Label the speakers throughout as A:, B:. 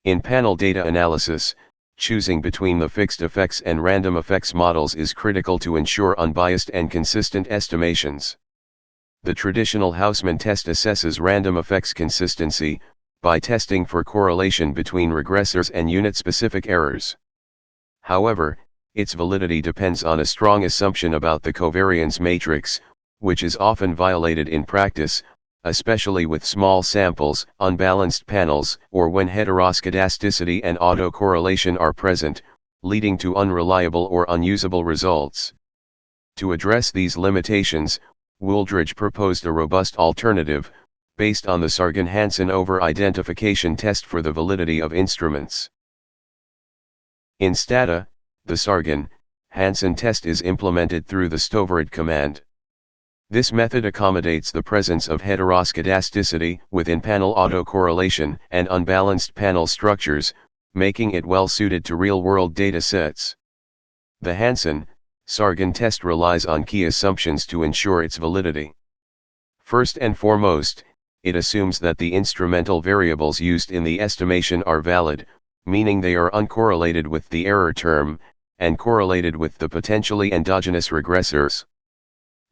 A: In panel data analysis, choosing between the fixed effects and random effects models is critical to ensure unbiased and consistent estimations. The traditional Hausman test assesses random effects consistency by testing for correlation between regressors and unit-specific errors. However, its validity depends on a strong assumption about the covariance matrix, which is often violated in practice, especially with small samples, unbalanced panels, or when heteroscedasticity and autocorrelation are present, leading to unreliable or unusable results. To address these limitations, Wooldridge proposed a robust alternative, based on the Sargan-Hansen over-identification test for the validity of instruments. In Stata, the Sargan-Hansen test is implemented through the stoverid command. This method accommodates the presence of heteroscedasticity within panel autocorrelation and unbalanced panel structures, making it well suited to real-world data sets. The Hansen-Sargan test relies on key assumptions to ensure its validity. First and foremost, it assumes that the instrumental variables used in the estimation are valid, meaning they are uncorrelated with the error term, and correlated with the potentially endogenous regressors.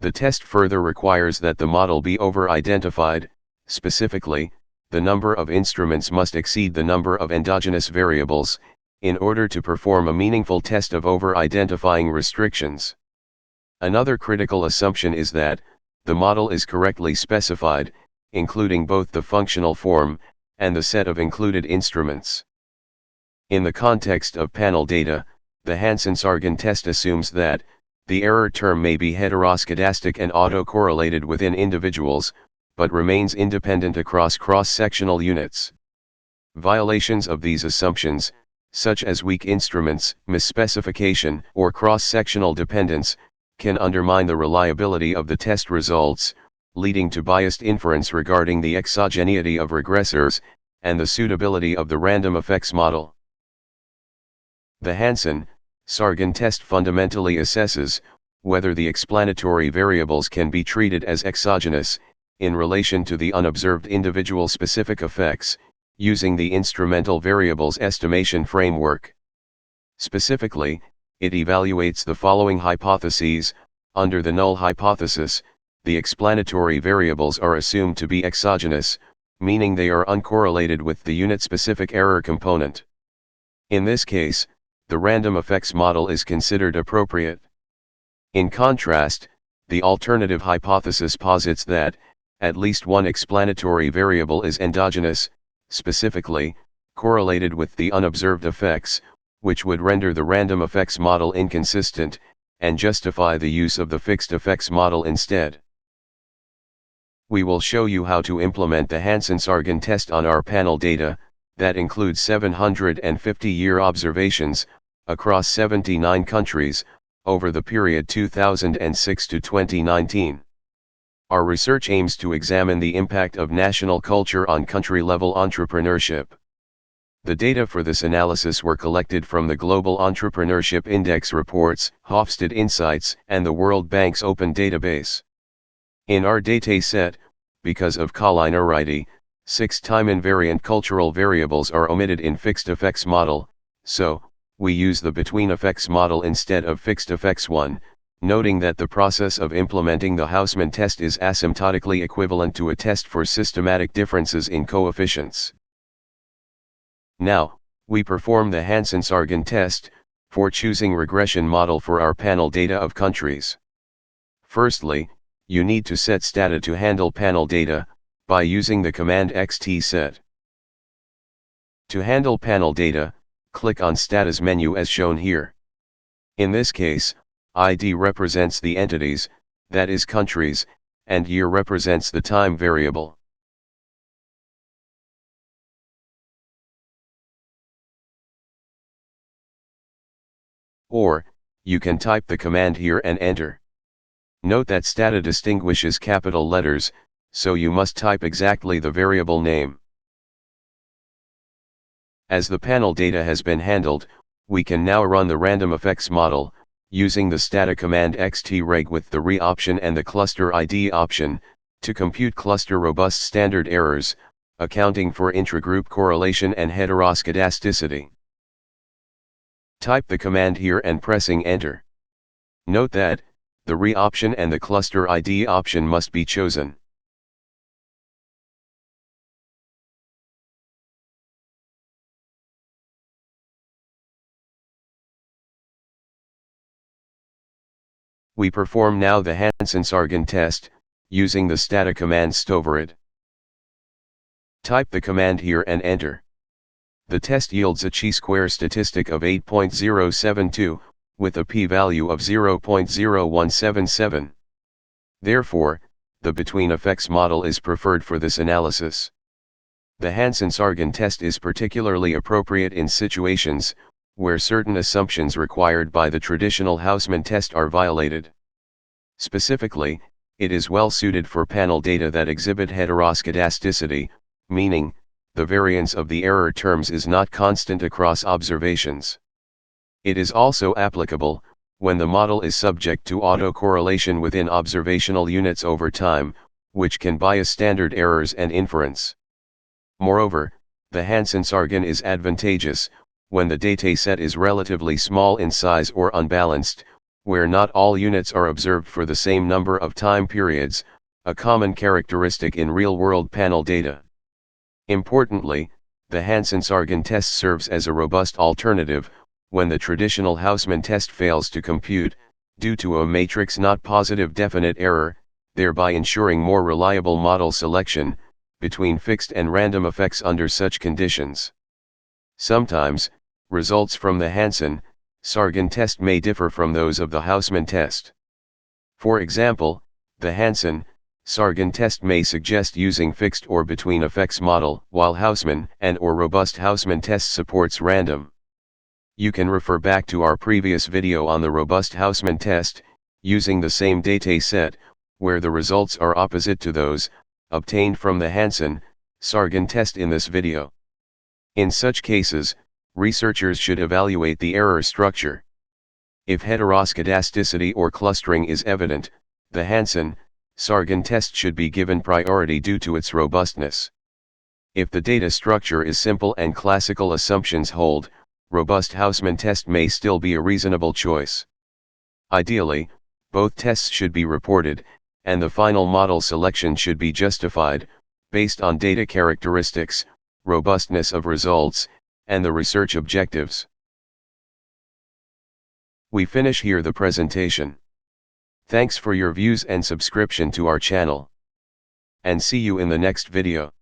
A: The test further requires that the model be over-identified. Specifically, the number of instruments must exceed the number of endogenous variables, in order to perform a meaningful test of over-identifying restrictions. Another critical assumption is that the model is correctly specified, including both the functional form and the set of included instruments. In the context of panel data, the Hansen-Sargan test assumes that the error term may be heteroscedastic and autocorrelated within individuals, but remains independent across cross-sectional units. Violations of these assumptions, such as weak instruments, misspecification, or cross-sectional dependence, can undermine the reliability of the test results, leading to biased inference regarding the exogeneity of regressors, and the suitability of the random effects model. The Hansen-Sargan test fundamentally assesses whether the explanatory variables can be treated as exogenous, in relation to the unobserved individual specific effects, using the instrumental variables estimation framework. Specifically, it evaluates the following hypotheses. Under the null hypothesis, the explanatory variables are assumed to be exogenous, meaning they are uncorrelated with the unit-specific error component. In this case, the random effects model is considered appropriate. In contrast, the alternative hypothesis posits that at least one explanatory variable is endogenous, specifically, correlated with the unobserved effects, which would render the random effects model inconsistent, and justify the use of the fixed effects model instead. We will show you how to implement the Hansen-Sargan test on our panel data, that includes 750-year observations, across 79 countries, over the period 2006 to 2019. Our research aims to examine the impact of national culture on country-level entrepreneurship. The data for this analysis were collected from the Global Entrepreneurship Index reports, Hofstede Insights, and the World Bank's Open Database. In our dataset, because of collinearity, 6 time-invariant cultural variables are omitted in fixed effects model, so we use the between effects model instead of fixed effects one, noting that the process of implementing the Hausman test is asymptotically equivalent to a test for systematic differences in coefficients. Now, we perform the Hansen-Sargan test for choosing regression model for our panel data of countries. Firstly, you need to set Stata to handle panel data by using the command xtset. To handle panel data, click on Stata's menu as shown here. In this case, ID represents the entities, that is countries, and year represents the time variable. Or, you can type the command here and enter. Note that Stata distinguishes capital letters, so you must type exactly the variable name. As the panel data has been handled, we can now run the random effects model, using the Stata command xtreg with the re option and the cluster ID option, to compute cluster robust standard errors, accounting for intragroup correlation and heteroscedasticity. Type the command here and pressing enter. Note that, the RE option and the cluster ID option must be chosen. We perform now the Hansen-Sargan test, using the Stata command stoverid. Type the command here and enter. The test yields a chi-square statistic of 8.072, with a p-value of 0.0177. Therefore, the between effects model is preferred for this analysis. The Hansen-Sargan test is particularly appropriate in situations where certain assumptions required by the traditional Hausman test are violated. Specifically, it is well suited for panel data that exhibit heteroscedasticity, meaning, the variance of the error terms is not constant across observations. It is also applicable when the model is subject to autocorrelation within observational units over time, which can bias standard errors and inference. Moreover, the Hansen-Sargan is advantageous when the dataset is relatively small in size or unbalanced, where not all units are observed for the same number of time periods, a common characteristic in real-world panel data. Importantly, the Hansen-Sargan test serves as a robust alternative when the traditional Hausman test fails to compute, due to a matrix not positive definite error, thereby ensuring more reliable model selection between fixed and random effects under such conditions. Sometimes, results from the Hansen-Sargan test may differ from those of the Hausman test. For example, the Hansen-Sargan test may suggest using fixed or between effects model, while Hausman and/or robust Hausman test supports random. You can refer back to our previous video on the robust Hausman test, using the same dataset, where the results are opposite to those obtained from the Hansen-Sargan test in this video. In such cases, researchers should evaluate the error structure. If heteroscedasticity or clustering is evident, the Hansen-Sargan test should be given priority due to its robustness. If the data structure is simple and classical assumptions hold, robust Hausman test may still be a reasonable choice. Ideally, both tests should be reported, and the final model selection should be justified, based on data characteristics, robustness of results, and the research objectives. We finish here the presentation. Thanks for your views and subscription to our channel. And see you in the next video.